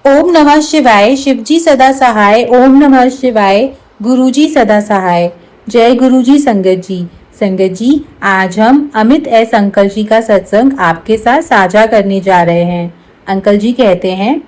ओम नमः शिवाय। शिवजी सदा सहाय। ओम नमः शिवाय। गुरुजी सदा सहाय। जय गुरुजी। संगत जी, आज हम अमित एस अंकल जी का सत्संग आपके साथ साझा करने जा रहे हैं। अंकल जी कहते हैं,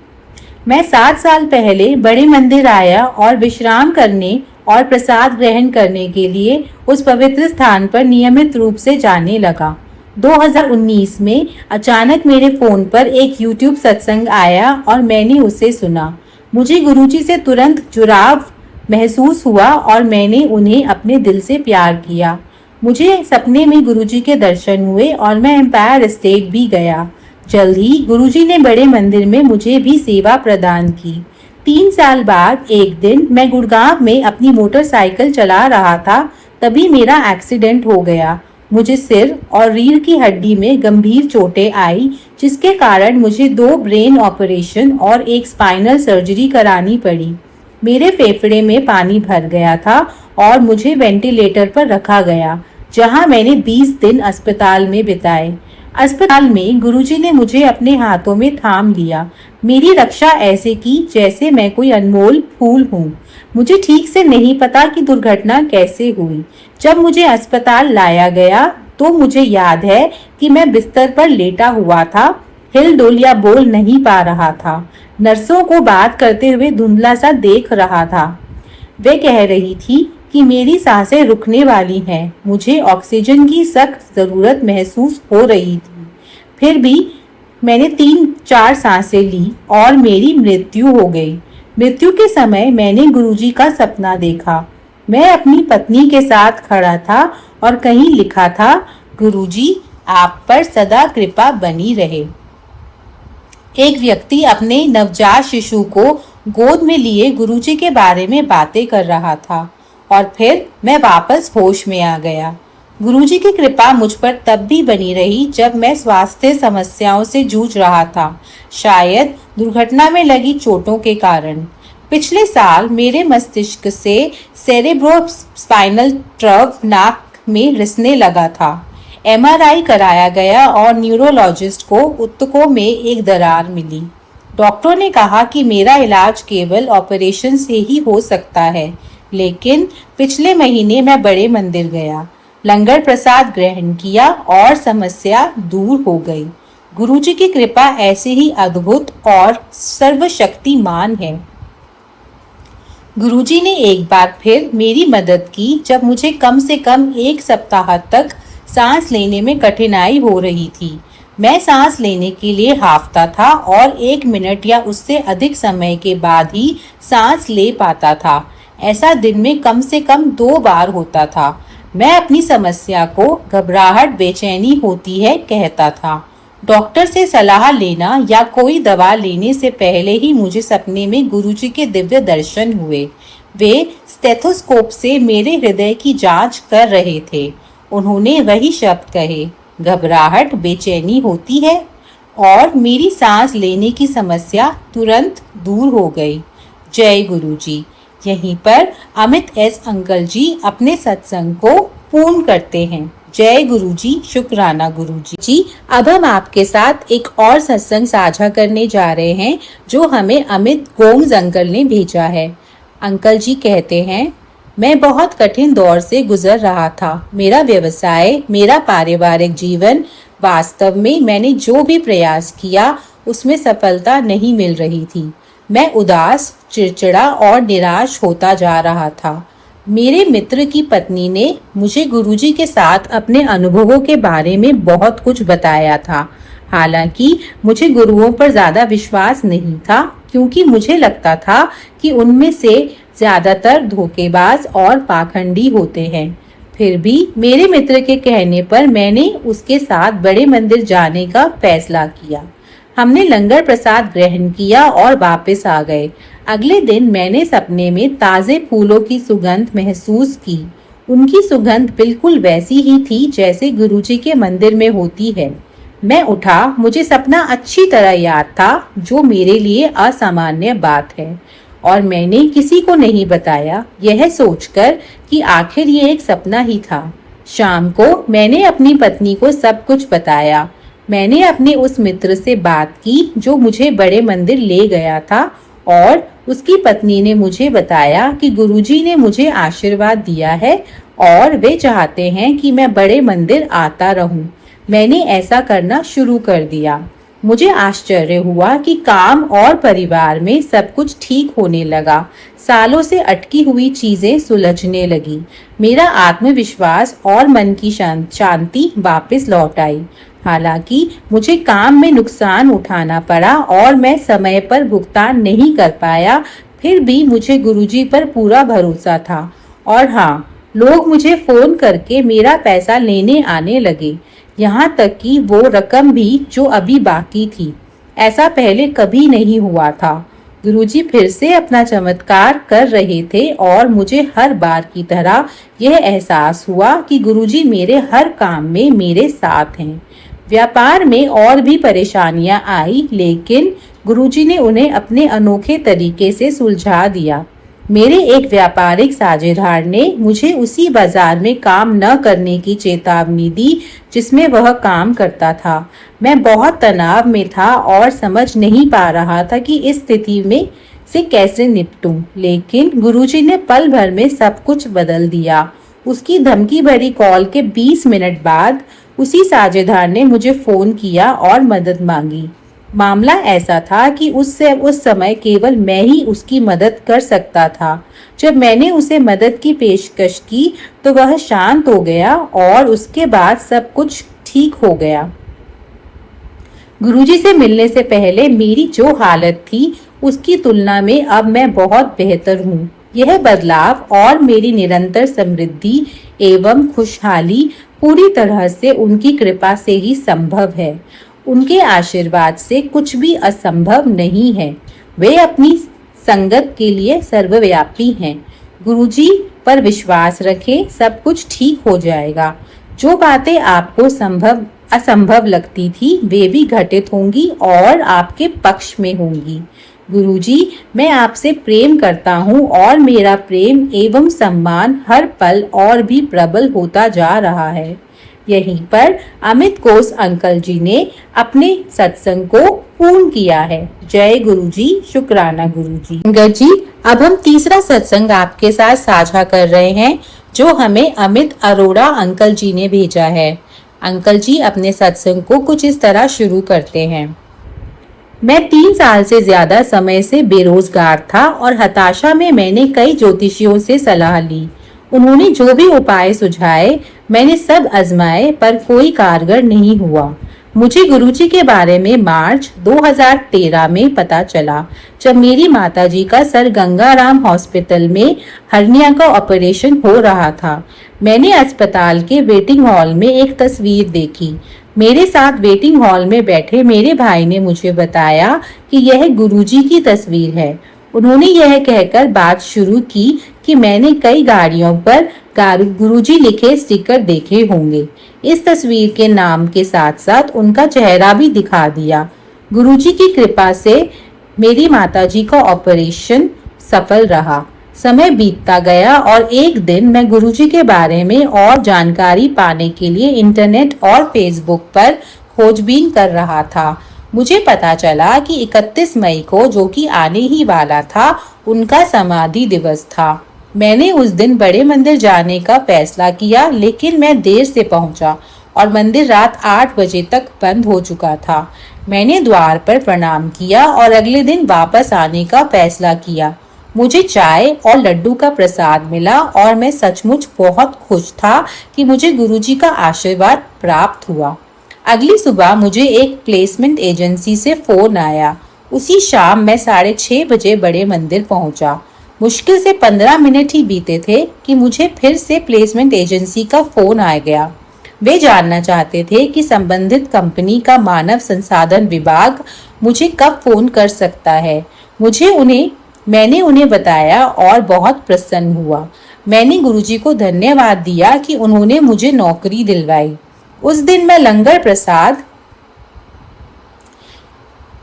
मैं 7 साल पहले बड़े मंदिर आया और विश्राम करने और प्रसाद ग्रहण करने के लिए उस पवित्र स्थान पर नियमित रूप से जाने लगा। 2019 में अचानक मेरे फोन पर एक YouTube सत्संग आया और मैंने उसे सुना। मुझे गुरुजी से तुरंत जुड़ाव महसूस हुआ और मैंने उन्हें अपने दिल से प्यार किया। मुझे सपने में गुरुजी के दर्शन हुए और मैं एम्पायर स्टेट भी गया। जल्द ही गुरुजी ने बड़े मंदिर में मुझे भी सेवा प्रदान की। 3 साल बाद एक दिन मैं गुड़गांव में अपनी मोटरसाइकिल चला रहा था, तभी मेरा एक्सीडेंट हो गया। मुझे सिर और रीढ़ की हड्डी में गंभीर चोटें आई, जिसके कारण मुझे 2 ब्रेन ऑपरेशन और एक स्पाइनल सर्जरी करानी पड़ी। मेरे फेफड़े में पानी भर गया था और मुझे वेंटिलेटर पर रखा गया, जहां मैंने 20 दिन अस्पताल में बिताए। अस्पताल में गुरुजी ने मुझे अपने हाथों में थाम लिया, मेरी रक्षा ऐसे की जैसे मैं कोई अनमोल फूल हूँ। मुझे ठीक से नहीं पता कि दुर्घटना कैसे हुई। जब मुझे अस्पताल लाया गया तो मुझे याद है कि मैं बिस्तर पर लेटा हुआ था, हिल डुल या बोल नहीं पा रहा था। नर्सों को बात करते हुए धुंधला सा देख रहा था। वे कह रही थी कि मेरी सांसें रुकने वाली हैं। मुझे ऑक्सीजन की सख्त जरूरत महसूस हो रही थी। फिर भी मैंने 3-4 सांसें ली और मेरी मृत्यु हो गई। मृत्यु के समय मैंने गुरुजी का सपना देखा। मैं अपनी पत्नी के साथ खड़ा था और कहीं लिखा था, गुरुजी आप पर सदा कृपा बनी रहे। एक व्यक्ति अपने नवजात शिशु को गोद में लिए गुरुजी के बारे में बातें कर रहा था और फिर मैं वापस होश में आ गया। गुरुजी की कृपा मुझ पर तब भी बनी रही जब मैं स्वास्थ्य समस्याओं से जूझ रहा था, शायद दुर्घटना में लगी चोटों के कारण। पिछले साल मेरे मस्तिष्क से सेरेब्रोस्पाइनल ट्रव नाक में रिसने लगा था। MRI कराया गया और न्यूरोलॉजिस्ट को ऊतकों में एक दरार मिली। डॉक्टरों ने कहा कि मेरा इलाज केवल ऑपरेशन से ही हो सकता है, लेकिन पिछले महीने मैं बड़े मंदिर गया, लंगर प्रसाद ग्रहण किया और समस्या दूर हो गई। गुरुजी की कृपा ऐसे ही अद्भुत और सर्वशक्तिमान है। गुरुजी ने एक बार फिर मेरी मदद की जब मुझे कम से कम 1 सप्ताह तक सांस लेने में कठिनाई हो रही थी। मैं सांस लेने के लिए हांफता था और 1 मिनट या उससे अधिक समय के बाद ही सांस ले पाता था। ऐसा दिन में कम से कम 2 बार होता था। मैं अपनी समस्या को घबराहट बेचैनी होती है कहता था। डॉक्टर से सलाह लेना या कोई दवा लेने से पहले ही मुझे सपने में गुरुजी के दिव्य दर्शन हुए। वे स्टेथोस्कोप से मेरे हृदय की जांच कर रहे थे। उन्होंने वही शब्द कहे, घबराहट बेचैनी होती है, और मेरी सांस लेने की समस्या तुरंत दूर हो गई। जय गुरुजी। यहीं पर अमित एस अंकल जी अपने सत्संग को पूर्ण करते हैं। जय गुरुजी। शुक्राना गुरुजी जी। अब हम आपके साथ एक और सत्संग साझा करने जा रहे हैं जो हमें अमित गोम्स अंकल ने भेजा है। अंकल जी कहते हैं, मैं बहुत कठिन दौर से गुजर रहा था। मेरा व्यवसाय, मेरा पारिवारिक जीवन, वास्तव में मैंने जो भी प्रयास किया उसमें सफलता नहीं मिल रही थी। मैं उदास, चिड़चिड़ा और निराश होता जा रहा था। मेरे मित्र की पत्नी ने मुझे गुरुजी के साथ अपने अनुभवों के बारे में बहुत कुछ बताया था। हालांकि मुझे गुरुओं पर ज्यादा विश्वास नहीं था, क्योंकि मुझे लगता था कि उनमें से ज्यादातर धोखेबाज और पाखंडी होते हैं। फिर भी मेरे मित्र के कहने पर मैंने उसके साथ बड़े मंदिर जाने का फैसला किया। हमने लंगर प्रसाद ग्रहण किया और वापस आ गए। अगले दिन मैंने सपने में ताजे फूलों की सुगंध महसूस की। उनकी सुगंध बिल्कुल वैसी ही थी जैसे गुरुजी के मंदिर में होती है। मैं उठा, मुझे सपना अच्छी तरह याद था, जो मेरे लिए असामान्य बात है, और मैंने किसी को नहीं बताया, यह सोचकर कि आखिर ये एक सपना ही था। शाम को मैंने अपनी पत्नी को सब कुछ बताया। मैंने अपने उस मित्र से बात की जो मुझे बड़े मंदिर ले गया था और उसकी पत्नी ने मुझे बताया कि गुरुजी ने मुझे आशीर्वाद दिया है और वे चाहते हैं कि मैं बड़े मंदिर आता रहूं। मैंने ऐसा करना शुरू कर दिया। मुझे आश्चर्य हुआ कि काम और परिवार में सब कुछ ठीक होने लगा। सालों से अटकी हुई चीजें सुलझने लगी। मेरा आत्मविश्वास और मन की शांति वापस लौट आई। हालांकि मुझे काम में नुकसान उठाना पड़ा और मैं समय पर भुगतान नहीं कर पाया, फिर भी मुझे गुरुजी पर पूरा भरोसा था। और हाँ, लोग मुझे फोन करके मेरा पैसा लेने आने लगे, यहाँ तक कि वो रकम भी जो अभी बाकी थी। ऐसा पहले कभी नहीं हुआ था। गुरुजी फिर से अपना चमत्कार कर रहे थे और मुझे हर बार की तरह यह एहसास हुआ कि गुरुजी मेरे हर काम में मेरे साथ हैं। व्यापार में और भी परेशानियां आई, लेकिन गुरुजी ने उन्हें अपने अनोखे तरीके से सुलझा दिया। मेरे एक व्यापारिक साझेदार ने मुझे उसी बाजार में काम न करने की चेतावनी दी जिसमें वह काम करता था। मैं बहुत तनाव में था और समझ नहीं पा रहा था कि इस स्थिति में से कैसे निपटूं, लेकिन गुरुजी ने पल भर में सब कुछ बदल दिया। उसकी धमकी भरी कॉल के 20 मिनट बाद उसी साझेदार ने मुझे फोन किया और मदद मांगी। मामला ऐसा था कि उस समय केवल मैं ही उसकी मदद कर सकता था। जब मैंने उसे मदद की पेशकश की तो वह शांत हो गया और उसके बाद सब कुछ ठीक हो गया। गुरुजी से मिलने से पहले मेरी जो हालत थी उसकी तुलना में अब मैं बहुत बेहतर हूँ। यह बदलाव और मेरी निरंतर समृद्धि एवं खुशहाली पूरी तरह से उनकी कृपा से ही संभव है। उनके आशीर्वाद से कुछ भी असंभव नहीं है। वे अपनी संगत के लिए सर्वव्यापी हैं। गुरुजी पर विश्वास रखें, सब कुछ ठीक हो जाएगा। जो बातें आपको असंभव लगती थी वे भी घटित होंगी और आपके पक्ष में होंगी। गुरुजी, मैं आपसे प्रेम करता हूँ और मेरा प्रेम एवं सम्मान हर पल और भी प्रबल होता जा रहा है। यहीं पर अमित घोष अंकल जी ने अपने सत्संग को पूर्ण किया है। जय गुरुजी, शुक्राना गुरुजी। अंकल जी, अब हम तीसरा सत्संग आपके साथ साझा कर रहे हैं जो हमें अमित अरोड़ा अंकल जी ने भेजा है। अंकल जी अपने सत्संग को कुछ इस तरह शुरू करते हैं। मैं 3 साल से ज्यादा समय से बेरोजगार था और हताशा में मैंने कई ज्योतिषियों से सलाह ली। उन्होंने जो भी उपाय सुझाए मैंने सब आजमाए पर कोई कारगर नहीं हुआ। मुझे गुरुजी के बारे में मार्च 2013 में पता चला जब मेरी माताजी का सर गंगाराम हॉस्पिटल में हर्निया का ऑपरेशन हो रहा था। मैंने अस्पताल के वेटिंग हॉल में एक तस्वीर देखी। मेरे साथ वेटिंग हॉल में बैठे मेरे भाई ने मुझे बताया कि यह गुरुजी की तस्वीर है। उन्होंने यह कहकर बात शुरू की कि मैंने कई गाड़ियों पर गुरुजी लिखे स्टिकर देखे होंगे। इस तस्वीर के नाम के साथ साथ उनका चेहरा भी दिखा दिया। गुरुजी की कृपा से मेरी माताजी का ऑपरेशन सफल रहा। समय बीतता गया और एक दिन मैं गुरुजी के बारे में और जानकारी पाने के लिए इंटरनेट और फेसबुक पर खोजबीन कर रहा था। मुझे पता चला कि 31 मई को, जो कि आने ही वाला था, उनका समाधि दिवस था। मैंने उस दिन बड़े मंदिर जाने का फैसला किया, लेकिन मैं देर से पहुंचा और मंदिर रात 8 बजे तक बंद हो चुका था। मैंने द्वार पर प्रणाम किया और अगले दिन वापस आने का फैसला किया। मुझे चाय और लड्डू का प्रसाद मिला और मैं सचमुच बहुत खुश था कि मुझे गुरुजी का आशीर्वाद प्राप्त हुआ। अगली सुबह मुझे एक प्लेसमेंट एजेंसी से फोन आया। उसी शाम मैं 6:30 बजे बड़े मंदिर पहुंचा। मुश्किल से 15 मिनट ही बीते थे कि मुझे फिर से प्लेसमेंट एजेंसी का फोन आ गया। वे जानना चाहते थे कि संबंधित कंपनी का मानव संसाधन विभाग मुझे कब फोन कर सकता है। मैंने उन्हें बताया और बहुत प्रसन्न हुआ। मैंने गुरुजी को धन्यवाद दिया कि उन्होंने मुझे नौकरी दिलवाई। उस दिन मैं लंगर प्रसाद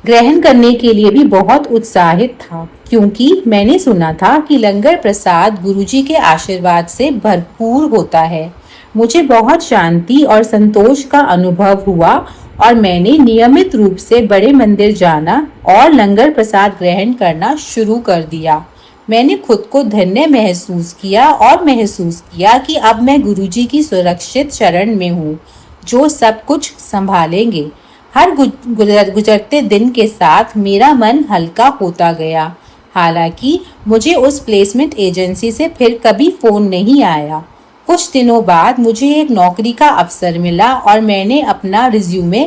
ग्रहण करने के लिए भी बहुत उत्साहित था, क्योंकि मैंने सुना था कि लंगर प्रसाद गुरुजी के आशीर्वाद से भरपूर होता है। मुझे बहुत शांति और संतोष का अनुभव हुआ और मैंने नियमित रूप से बड़े मंदिर जाना और लंगर प्रसाद ग्रहण करना शुरू कर दिया। मैंने खुद को धन्य महसूस किया और महसूस किया कि अब मैं गुरुजी की सुरक्षित शरण में हूँ, जो सब कुछ संभालेंगे। हर गुजरते दिन के साथ मेरा मन हल्का होता गया। हालांकि मुझे उस प्लेसमेंट एजेंसी से फिर कभी फोन नहीं आया। कुछ दिनों बाद मुझे एक नौकरी का अवसर मिला और मैंने अपना रिज्यूमे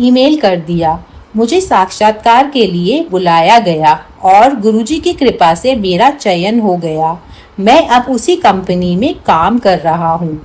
ईमेल कर दिया। मुझे साक्षात्कार के लिए बुलाया गया और गुरुजी की कृपा से मेरा चयन हो गया। मैं अब उसी कंपनी में काम कर रहा हूँ।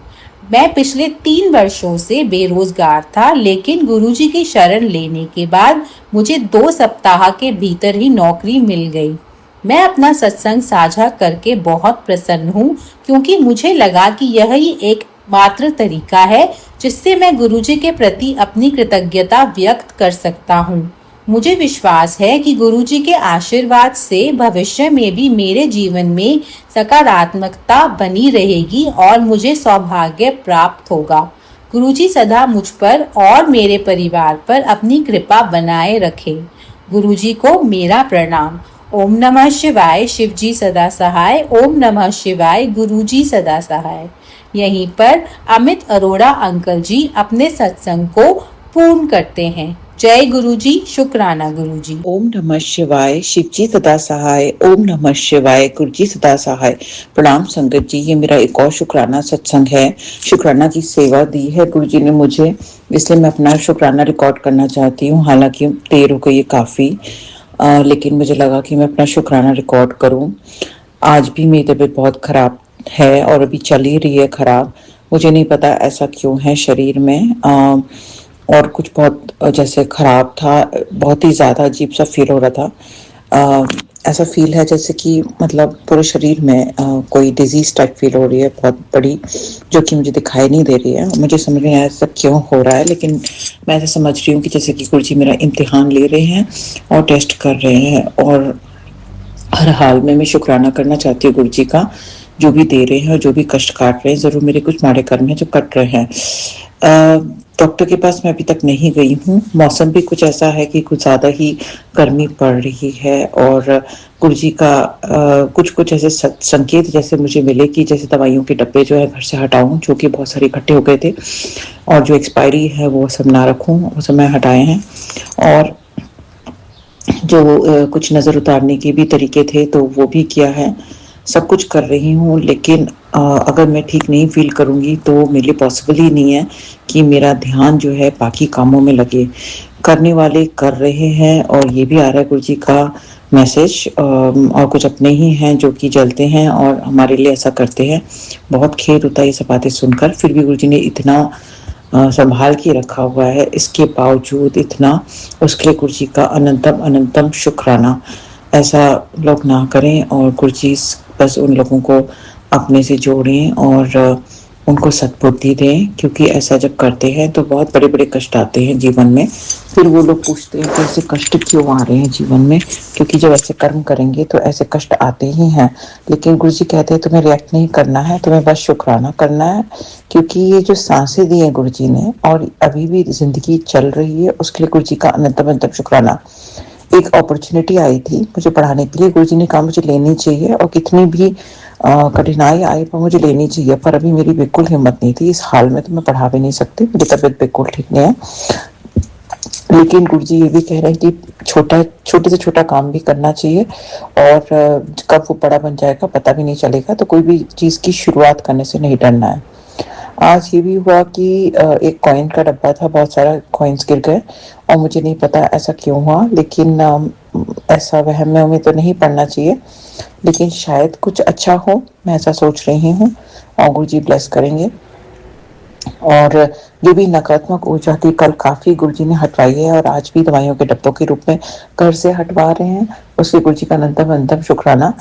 मैं पिछले 3 वर्षों से बेरोजगार था, लेकिन गुरुजी की शरण लेने के बाद मुझे 2 सप्ताह के भीतर ही नौकरी मिल गई। मैं अपना सत्संग साझा करके बहुत प्रसन्न हूँ, क्योंकि मुझे लगा कि यह ही एक मात्र तरीका है जिससे मैं गुरुजी के प्रति अपनी कृतज्ञता व्यक्त कर सकता हूँ। मुझे विश्वास है कि गुरुजी के आशीर्वाद से भविष्य में भी मेरे जीवन में सकारात्मकता बनी रहेगी और मुझे सौभाग्य प्राप्त होगा। गुरुजी सदा मुझ पर और मेरे परिवार पर अपनी कृपा बनाए रखे। गुरुजी को मेरा प्रणाम। ओम नमः शिवाय। शिवजी सदा सहाय। ओम नमः शिवाय। गुरुजी सदा सहाय। यहीं पर अमित अरोड़ा अंकल जी अपने सत्संग को पूर्ण करते हैं। जय गुरुजी। शुक्राना गुरुजी। ओम नमः शिवाय। शिवजी सदा सहाय। ओम नमः शिवाय। गुरुजी सदा सहाय। प्रणाम संगत जी, ये मेरा एक और शुक्राना सत्संग है। शुक्राना की सेवा दी है गुरुजी ने मुझे, इसलिए मैं अपना शुक्राना रिकॉर्ड करना चाहती हूँ। हालांकि देर हो गई है काफ़ी, लेकिन मुझे लगा कि मैं अपना शुक्राना रिकॉर्ड करूँ। आज भी मेरी तबीयत बहुत ख़राब है और अभी चल ही रही है ख़राब। मुझे नहीं पता ऐसा क्यों है शरीर में, और कुछ बहुत जैसे ख़राब था, बहुत ही ज़्यादा अजीब सा फील हो रहा था। ऐसा फील है जैसे कि मतलब पूरे शरीर में कोई डिजीज़ टाइप फील हो रही है बहुत बड़ी, जो कि मुझे दिखाई नहीं दे रही है। मुझे समझ नहीं आया ऐसा क्यों हो रहा है, लेकिन मैं ऐसा समझ रही हूँ कि जैसे कि गुरुजी मेरा इम्तिहान ले रहे हैं और टेस्ट कर रहे हैं। और हर हाल में मैं शुक्राना करना चाहती हूँ गुरुजी का, जो भी दे रहे हैं और जो भी कष्ट काट रहे हैं। ज़रूर मेरे कुछ माड़े कर्म हैं जो कट रहे हैं। डॉक्टर के पास मैं अभी तक नहीं गई हूँ। मौसम भी कुछ ऐसा है कि कुछ ज़्यादा ही गर्मी पड़ रही है, और गुरुजी का कुछ कुछ ऐसे संकेत जैसे मुझे मिले कि जैसे दवाइयों के डब्बे जो है घर से हटाऊं, जो कि बहुत सारे इकट्ठे हो गए थे, और जो एक्सपायरी है वो सब ना रखूं, वो सब मैं हटाए हैं। और जो कुछ नज़र उतारने के भी तरीके थे तो वो भी किया है। सब कुछ कर रही हूँ, लेकिन अगर मैं ठीक नहीं फील करूँगी तो मेरे लिए पॉसिबल ही नहीं है कि मेरा ध्यान जो है बाकी कामों में लगे। करने वाले कर रहे हैं, और ये भी आ रहा है गुरुजी का मैसेज, और कुछ अपने ही हैं जो कि जलते हैं और हमारे लिए ऐसा करते हैं। बहुत खेद होता है ये सब बातें सुनकर, फिर भी गुरुजी ने इतना संभाल के रखा हुआ है, इसके बावजूद इतना, उसके लिए गुरुजी का अनंतम अनंतम शुक्राना। ऐसा लोग ना करें, और गुरुजी बस उन लोगों को अपने से जोड़ें और उनको सद्बुद्धि दें, क्योंकि ऐसा जब करते हैं तो बहुत बड़े बड़े कष्ट आते हैं जीवन में। फिर वो लोग पूछते हैं कि ऐसे कष्ट क्यों आ रहे हैं जीवन में, क्योंकि जब ऐसे कर्म करेंगे तो ऐसे कष्ट आते ही हैं। लेकिन गुरुजी कहते हैं तुम्हें रिएक्ट नहीं करना है, तुम्हें बस शुक्राना करना है, क्योंकि ये जो सांसें दी हैं गुरुजी ने और अभी भी जिंदगी चल रही है, उसके लिए गुरुजी का अनंतम अनंतम शुक्राना। एक अपॉर्चुनिटी आई थी मुझे पढ़ाने के लिए, गुरुजी ने कहा मुझे लेनी चाहिए, और कितनी भी कठिनाई आई पर मुझे लेनी चाहिए। पर अभी मेरी बिल्कुल हिम्मत नहीं थी, इस हाल में तो मैं पढ़ा भी नहीं सकती, मेरी तबीयत बिल्कुल ठीक नहीं है। लेकिन गुरुजी ये भी कह रहे हैं कि छोटे से छोटा काम भी करना चाहिए, और कब वो बड़ा बन जाएगा पता भी नहीं चलेगा। तो कोई भी चीज़ की शुरुआत करने से नहीं डरना है। आज ये भी हुआ कि एक कॉइन का डब्बा था, बहुत सारा कॉइन्स गिर गए, और मुझे नहीं पता ऐसा क्यों हुआ, लेकिन ऐसा वहम में तो नहीं पड़ना चाहिए, लेकिन शायद कुछ अच्छा हो, मैं ऐसा सोच रही हूँ, और गुरुजी ब्लेस करेंगे। और जो भी नकारात्मक ऊर्जा थी कल काफ़ी गुरुजी ने हटवाई है, और आज भी दवाइयों के डब्बों के रूप में घर से हटवा रहे हैं, उसके गुरुजी का अनंतम अनंतम शुक्राना।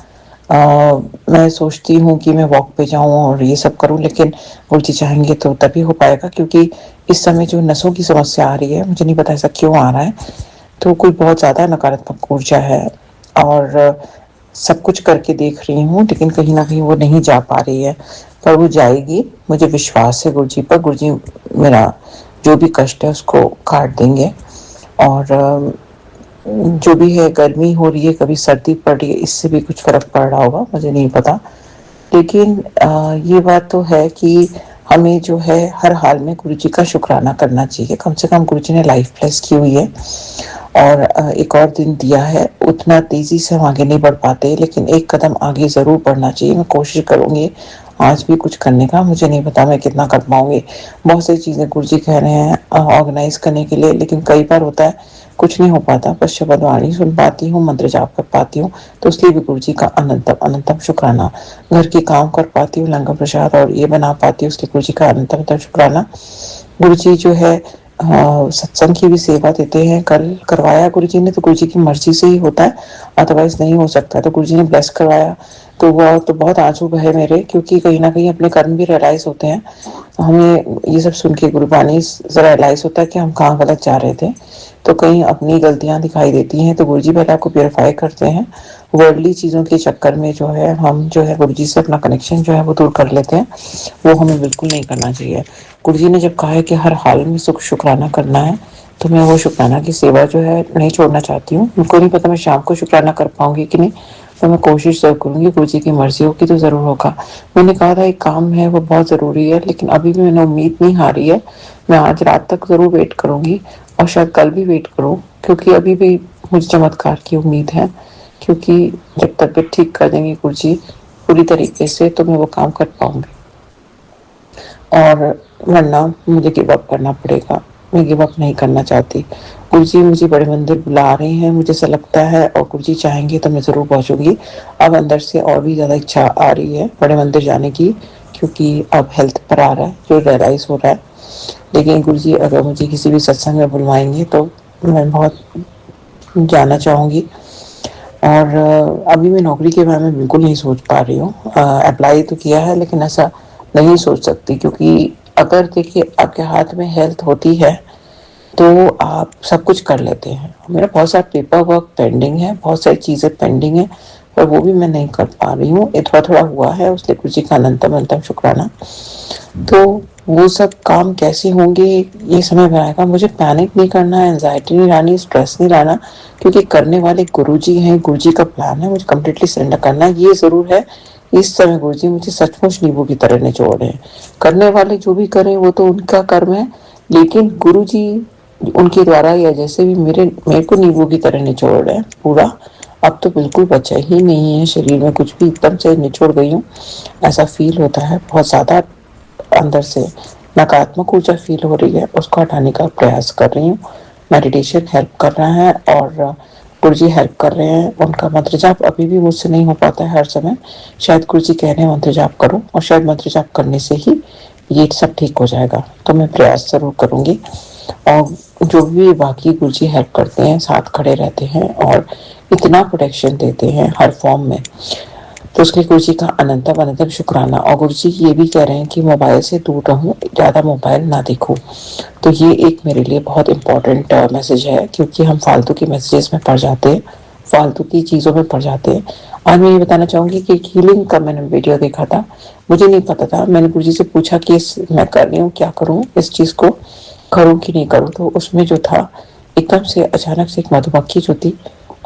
मैं सोचती हूँ कि मैं वॉक पे जाऊँ और ये सब करूँ, लेकिन गुरुजी चाहेंगे तो तभी हो पाएगा, क्योंकि इस समय जो नसों की समस्या आ रही है, मुझे नहीं पता ऐसा क्यों आ रहा है, तो कोई बहुत ज़्यादा नकारात्मक ऊर्जा है। और सब कुछ करके देख रही हूँ, लेकिन कहीं ना कहीं वो नहीं जा पा रही है, पर वो जाएगी, मुझे विश्वास है गुरुजी पर। गुरुजी मेरा जो भी कष्ट है उसको काट देंगे। और जो भी है, गर्मी हो रही है, कभी सर्दी पड़ रही है, इससे भी कुछ फर्क पड़ रहा होगा, मुझे नहीं पता। लेकिन ये बात तो है कि हमें जो है हर हाल में गुरु जी का शुक्राना करना चाहिए। कम से कम गुरु जी ने लाइफ ब्लेस की हुई है और एक और दिन दिया है। उतना तेजी से हम आगे नहीं बढ़ पाते, लेकिन एक कदम आगे जरूर बढ़ना चाहिए। मैं कोशिश करूंगी आज भी कुछ करने का। मुझे नहीं पता मैं कितना कर पाऊंगी। बहुत सारी चीजें गुरु जी कह रहे हैं ऑर्गेनाइज करने के लिए, लेकिन कई बार होता है कुछ नहीं हो पाता। बस शब्द वाणी सुन पाती हूँ, मंत्र जाप कर पाती हूँ, तो इसलिए भी गुरु जी का अनंतम अनंतम शुक्राना। घर के काम कर पाती हूँ, लंगर प्रसाद और ये बना पाती हूँ, उसके गुरु जी का अनंतम अनंतम शुक्राना। गुरु जी जो है सत्संग की भी सेवा देते हैं। कल करवाया गुरु जी ने, तो गुरु जी की मर्जी से ही होता है, अदरवाइज नहीं हो सकता। तो गुरु जी ने ब्लेस करवाया, तो वह तो बहुत आंसू बहे मेरे, क्योंकि कहीं ना कहीं अपने कर्म भी रियलाइज होते हैं। हमें ये सब सुन के गुरुबानी रियलाइज होता है कि हम कहाँ गलत जा रहे थे, तो कहीं अपनी गलतियां दिखाई देती हैं। तो गुरु जी पहले आपको प्योरीफाई करते हैं। वर्ल्डली चीज़ों के चक्कर में जो है हम जो है गुरु जी से अपना कनेक्शन जो है वो दूर कर लेते हैं। वो हमें बिल्कुल नहीं करना चाहिए। गुरु जी ने जब कहा है कि हर हाल में शुक्राना करना है, तो मैं वो शुक्राना की सेवा जो है नहीं छोड़ना चाहती हूँ। मुझको नहीं पता मैं शाम को शुक्राना कर पाऊंगी कि नहीं, तो मैं कोशिश जरूर करूंगी। गुरु जी की मर्जी होगी तो जरूर होगा। मैंने कहा था एक काम है वो बहुत जरूरी है, लेकिन अभी भी मैंने उम्मीद नहीं हारी है। मैं आज रात तक जरूर वेट करूंगी और शायद कल भी वेट करूं, क्योंकि अभी भी मुझे चमत्कार की उम्मीद है। क्योंकि जब तबीयत ठीक कर देंगे गुरु जी पूरी तरीके से, तो मैं वो काम कर पाऊंगी। और वरना मुझे गिव अप करना पड़ेगा। मैं गिव अप नहीं करना चाहती। गुरु जी मुझे बड़े मंदिर बुला रहे हैं, मुझे ऐसा लगता है, और गुरु जी चाहेंगे तो मैं ज़रूर पहुंचूंगी। अब अंदर से और भी ज़्यादा इच्छा आ रही है बड़े मंदिर जाने की, क्योंकि अब हेल्थ पर आ रहा है, जो रियलाइज हो रहा है। लेकिन गुरु जी अगर मुझे किसी भी सत्संग में बुलवाएंगे तो मैं बहुत जाना चाहूँगी। और अभी मैं नौकरी के बारे में बिल्कुल नहीं सोच पा रही हूँ। अप्लाई तो किया है, लेकिन ऐसा नहीं सोच सकती, क्योंकि अगर देखिए आपके हाथ में हेल्थ होती है तो आप सब कुछ कर लेते हैं। मेरा बहुत सारा पेपर वर्क पेंडिंग है, बहुत सारी चीज़ें पेंडिंग है, पर वो भी मैं नहीं कर पा रही हूँ। ये थोड़ा थोड़ा हुआ है, उसलिए गुरु जी का अनंतम अनंतम शुक्राना। तो वो सब काम कैसे होंगे ये समझ में आएगा। मुझे पैनिक नहीं करना है, एंजाइटी नहीं लानी, स्ट्रेस नहीं लाना, क्योंकि करने वाले गुरु जी हैं। गुरु जी का प्लान है, मुझे कम्प्लीटली सरेंडर करना है। ये जरूर है, इस समय गुरु जी मुझे सचमुच नींबू की तरह निचोड़ रहे हैं। करने वाले जो भी करें वो तो उनका कर्म है, लेकिन गुरु जी उनके द्वारा या जैसे भी मेरे को नींबू की तरह निचोड़ रहे हैं पूरा। अब तो बिल्कुल बचा ही नहीं है शरीर में कुछ भी, एकदम से निचोड़ गई हूँ, ऐसा फील होता है। बहुत ज़्यादा अंदर से नकारात्मक ऊर्जा फील हो रही है, उसको हटाने का प्रयास कर रही हूँ। मेडिटेशन हेल्प कर रहा है और गुरु जी हेल्प कर रहे हैं। उनका मंत्र जाप अभी भी मुझसे नहीं हो पाता है हर समय। शायद गुरु जी कह रहे हैं मंत्र जाप करो, और शायद मंत्र जाप करने से ही ये सब ठीक हो जाएगा। तो मैं प्रयास जरूर करूंगी। और जो भी बाकी गुरु जी हेल्प करते हैं, साथ खड़े रहते हैं और इतना प्रोटेक्शन देते हैं हर फॉर्म में, तो उसके गुरु जी का अनंतम अनंतम शुक्राना। और गुरु जी ये भी कह रहे हैं कि मोबाइल से दूर रहूं, ज़्यादा मोबाइल ना देखूं। तो ये एक मेरे लिए बहुत इंपॉर्टेंट मैसेज है, क्योंकि हम फालतू के मैसेजेस में पड़ जाते हैं, फालतू की चीज़ों में पड़ जाते हैं। आज मैं ये बताना चाहूँगी कि हीलिंग का मैंने वीडियो देखा था, मुझे नहीं पता था। मैंने गुरु जी से पूछा कि मैं कर रही हूँ, क्या करूँ, इस चीज़ को करूँ कि नहीं करूँ। तो उसमें जो था, एकदम से अचानक से एक मधुमक्खी जो थी,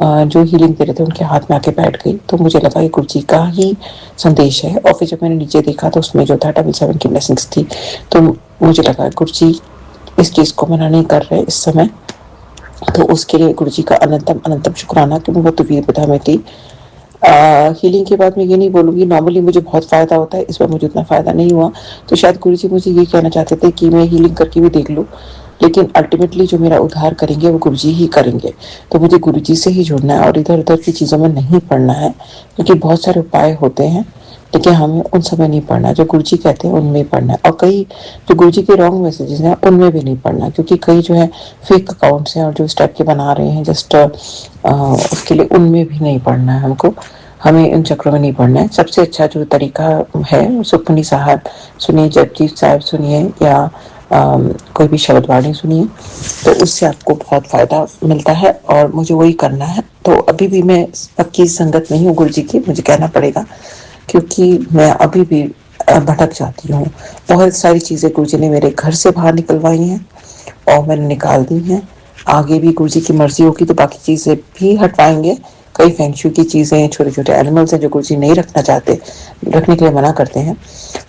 जो हीलिंग दे रहे थे, उनके हाथ में आके बैठ गई। तो मुझे लगा ये गुरु जी का ही संदेश है। और फिर जब मैंने नीचे देखा तो उसमें जो था 777 की ब्लेसिंग्स थी। तो मुझे लगा गुरु जी इस चीज़ को मना नहीं कर रहे इस समय, तो उसके लिए गुरु जी का अनंतम अनंतम शुक्राना कि मैं वो दुविधा में थी। हीलिंग के बाद मैं ये नहीं बोलूँगी, नॉर्मली मुझे बहुत फ़ायदा होता है, इस बार मुझे उतना फ़ायदा नहीं हुआ। तो शायद गुरु जी मुझे ये कहना चाहते थे कि मैं हीलिंग करके भी देख लूँ, लेकिन अल्टीमेटली जो मेरा उद्धार करेंगे वो गुरु जी ही करेंगे। तो मुझे गुरु जी से ही जुड़ना है और इधर उधर की चीज़ों में नहीं पढ़ना है, क्योंकि बहुत सारे उपाय होते हैं, लेकिन हमें उन समय नहीं पढ़ना। जो गुरु जी कहते हैं उनमें पढ़ना है। और कई जो गुरु जी के रॉन्ग मैसेजेस हैं उनमें भी नहीं पढ़ना, क्योंकि कई जो है फेक अकाउंट्स हैं और जो इस टाइप के बना रहे हैं जस्ट उसके लिए, उनमें भी नहीं पढ़ना है हमको। हमें इन चक्रों में नहीं पढ़ना है। सबसे अच्छा जो तरीका है, सुखमनी साहब सुनिए, जपजीत साहब सुनिए, या कोई भी शब्द वाणी सुनिए, तो उससे आपको बहुत फ़ायदा मिलता है और मुझे वही करना है। तो अभी भी मैं पक्की संगत नहीं हूँ गुरु जी की, मुझे कहना पड़ेगा, क्योंकि मैं अभी भी भटक जाती हूँ। बहुत सारी चीज़ें गुरु जी ने मेरे घर से बाहर निकलवाई हैं, और मैंने निकाल दी हैं। आगे भी गुरुजी की मर्जी होगी तो बाकी चीज़ें भी हटवाएंगे। कई फेंगशुई की चीज़ें, छोटे छोटे एनिमल्स हैं जो गुरुजी नहीं रखना चाहते, रखने के लिए मना करते हैं,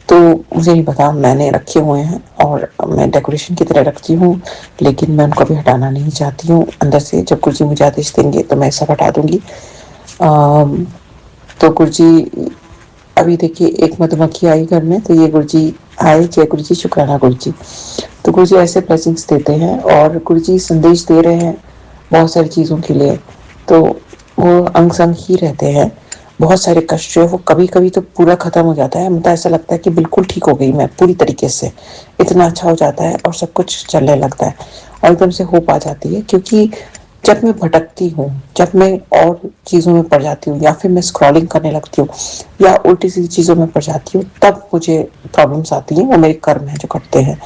तो मुझे नहीं पता, मैंने रखे हुए हैं और मैं डेकोरेशन की तरह रखती हूँ, लेकिन मैं उनको भी हटाना नहीं चाहती हूँ अंदर से। जब गुरुजी मुझे आदेश देंगे तो मैं सब हटा दूंगी। तो गुरुजी, अभी देखिए एक मधुमक्खी आई घर में, तो ये गुरुजी आए, जय गुरुजी, शुक्राना गुरुजी। तो गुरुजी ऐसे ब्लेसिंग्स देते हैं और गुरुजी संदेश दे रहे हैं बहुत सारी चीज़ों के लिए, तो वो अंग संग ही रहते हैं। बहुत सारे कष्ट जो है वो कभी कभी तो पूरा खत्म हो जाता है, मतलब ऐसा लगता है कि बिल्कुल ठीक हो गई मैं पूरी तरीके से, इतना अच्छा हो जाता है और सब कुछ चलने लगता है और एकदम से होप आ जाती है। क्योंकि जब मैं भटकती हूँ, जब मैं और चीज़ों में पड़ जाती हूँ, या फिर मैं स्क्रॉलिंग करने लगती हूँ, या उल्टी सीधी चीज़ों में पड़ जाती हूँ, तब मुझे प्रॉब्लम्स आती हैं। वो मेरे कर्म हैं जो करते हैं,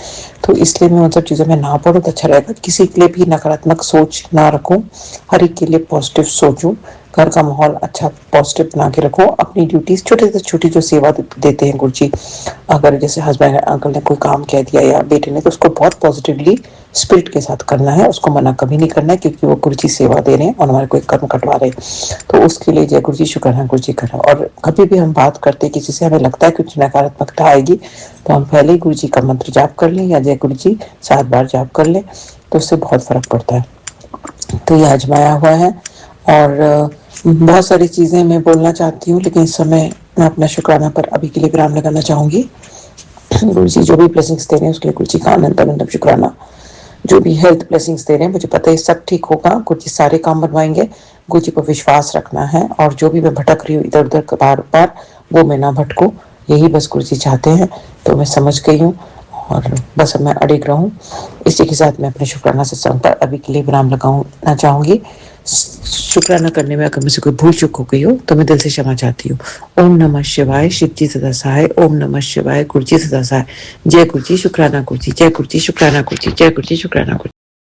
तो इसलिए मैं उन सब चीज़ों में ना पढ़ूँ तो अच्छा रहेगा। किसी के लिए भी नकारात्मक सोच ना रखूँ, हर एक के लिए पॉजिटिव सोचूँ, घर का माहौल अच्छा पॉजिटिव बना के रखो। अपनी ड्यूटीज छोटी से छोटी जो सेवा देते हैं गुरुजी, अगर जैसे हस्बैंड अंकल ने कोई काम कह दिया या बेटे ने, तो उसको बहुत पॉजिटिवली स्पिरिट के साथ करना है, उसको मना कभी नहीं करना है, क्योंकि वो गुरुजी सेवा दे रहे हैं और हमारे कोई कर्म कटवा रहे हैं। तो उसके लिए जय गुरुजी, शुक्राना गुरुजी करा। और कभी भी हम बात करते किसी से, हमें लगता है कुछ नकारात्मकता आएगी, तो हम पहले ही गुरुजी का मंत्र जाप कर लें या जय गुरुजी 7 बार जाप कर लें, तो उससे बहुत फर्क पड़ता है। तो ये आजमाया हुआ है। और बहुत सारी चीज़ें मैं बोलना चाहती हूँ, लेकिन इस समय मैं अपना शुक्राना पर अभी के लिए विराम लगाना चाहूँगी। गुरुजी जो भी ब्लेसिंग्स दे रहे हैं उसके लिए गुरुजी का अनंत शुक्राना। जो भी हेल्थ ब्लेसिंग्स दे रहे हैं, मुझे पता है सब ठीक होगा, गुरुजी सारे काम बनवाएंगे। गुरुजी पर विश्वास रखना है, और जो भी मैं भटक रही हूँ इधर उधर बार बार, वो मैं ना भटकूँ, यही बस गुरुजी चाहते हैं। तो मैं समझ गई हूँ और बस अब मैं अड़िग रहूँ। इसी के साथ मैं अपने शुक्राना सत्संग पर अभी के लिए विराम लगाना चाहूँगी। शुक्राना करने में अगर मुझसे कोई भूल चूक हो गई हो तो मैं दिल से क्षमा चाहती हूँ। ओम नमः शिवाय, शिव जी सदा सहाय। ओम नमः शिवाय, गुरुजी सदा सहाय। जय गुरुजी, शुक्राना गुरुजी, जय गुरुजी, शुक्राना गुरुजी, जय गुरुजी, शुक्राना गुरुजी।